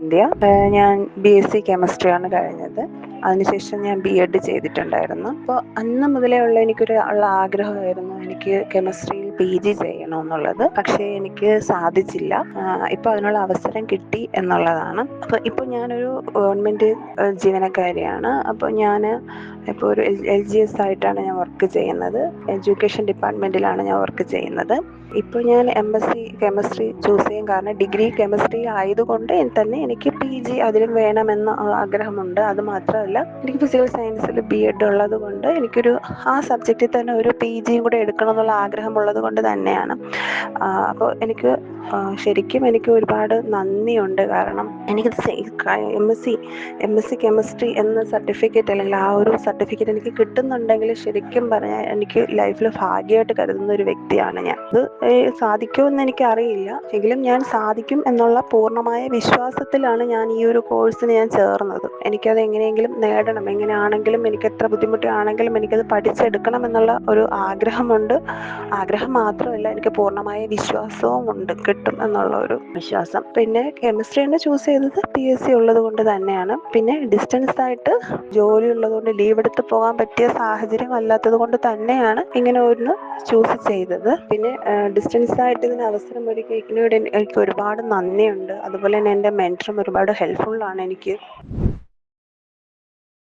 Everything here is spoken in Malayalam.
ഇന്ത്യ. ഞാൻ BSc കെമിസ്ട്രിയാണ് കഴിഞ്ഞത്. അതിനുശേഷം ഞാൻ B.Ed ചെയ്തിട്ടുണ്ടായിരുന്നു. അപ്പോൾ അന്ന് മുതലേ ഉള്ള ആഗ്രഹമായിരുന്നു എനിക്ക് കെമിസ്ട്രിയിൽ PG ചെയ്യണമെന്നുള്ളത്. പക്ഷേ എനിക്ക് സാധിച്ചില്ല. ഇപ്പോൾ അതിനുള്ള അവസരം കിട്ടി എന്നുള്ളതാണ്. അപ്പോൾ ഇപ്പോൾ ഞാനൊരു ഗവൺമെൻറ് ജീവനക്കാരിയാണ്. അപ്പോൾ ഞാൻ ഇപ്പോൾ ഒരു LGS ആയിട്ടാണ് ഞാൻ വർക്ക് ചെയ്യുന്നത്. എഡ്യൂക്കേഷൻ ഡിപ്പാർട്ട്മെൻറ്റിലാണ് ഞാൻ വർക്ക് ചെയ്യുന്നത്. ഇപ്പോൾ ഞാൻ MSc കെമിസ്ട്രി ചൂസ് ചെയ്യും. കാരണം ഡിഗ്രി കെമിസ്ട്രി ആയതുകൊണ്ട് തന്നെ എനിക്ക് PG അതിലും വേണമെന്ന് ആഗ്രഹമുണ്ട്. അത് മാത്രമല്ല, എനിക്ക് ഫിസിക്കൽ സയൻസിൽ B.Ed ഉള്ളത് കൊണ്ട് എനിക്കൊരു ആ സബ്ജക്റ്റിൽ തന്നെ ഒരു PGയും കൂടെ എടുക്കണം എന്നുള്ള ആഗ്രഹമുള്ളത് കൊണ്ട് തന്നെയാണ്. അപ്പോൾ ശരിക്കും എനിക്ക് ഒരുപാട് നന്ദിയുണ്ട്. കാരണം എനിക്ക് MSc കെമിസ്ട്രി എന്ന സർട്ടിഫിക്കറ്റ്, അല്ലെങ്കിൽ ആ ഒരു സർട്ടിഫിക്കറ്റ് എനിക്ക് കിട്ടുന്നുണ്ടെങ്കിൽ ശരിക്കും പറഞ്ഞാൽ എനിക്ക് ലൈഫിൽ ഭാഗ്യമായിട്ട് കരുതുന്ന ഒരു വ്യക്തിയാണ് ഞാൻ. അത് സാധിക്കുമെന്ന് എനിക്കറിയില്ല, എങ്കിലും ഞാൻ സാധിക്കും എന്നുള്ള പൂർണ്ണമായ വിശ്വാസത്തിലാണ് ഞാൻ ഈ ഒരു കോഴ്സിന് ഞാൻ ചേർന്നത്. എനിക്കത് എങ്ങനെയെങ്കിലും നേടണം, എങ്ങനെയാണെങ്കിലും എനിക്ക് എത്ര ബുദ്ധിമുട്ടാണെങ്കിലും എനിക്കത് പഠിച്ചെടുക്കണം എന്നുള്ള ഒരു ആഗ്രഹമുണ്ട്. ആഗ്രഹം മാത്രമല്ല, എനിക്ക് പൂർണ്ണമായ വിശ്വാസവും ഉണ്ട് കിട്ടും എന്നുള്ള ഒരു വിശ്വാസം. പിന്നെ കെമിസ്ട്രി തന്നെ ചൂസ് ചെയ്തത് PSc ഉള്ളത് കൊണ്ട് തന്നെയാണ്. പിന്നെ ഡിസ്റ്റൻസ് ആയിട്ട് ജോലി ഉള്ളതുകൊണ്ട് ലീവ് എടുത്ത് പോകാൻ പറ്റിയ സാഹചര്യം അല്ലാത്തത് കൊണ്ട് തന്നെയാണ് ഇങ്ങനെ ഒന്ന് ചൂസ് ചെയ്തത്. പിന്നെ ഡിസ്റ്റൻസ് ആയിട്ട് ഇതിന് അവസരം ഒരുക്കിയതിനോട് എനിക്ക് ഒരുപാട് നന്ദിയുണ്ട്. അതുപോലെ തന്നെ എൻ്റെ മെൻറ്ററും ഒരുപാട് ഹെൽപ്ഫുള്ളാണ് എനിക്ക്.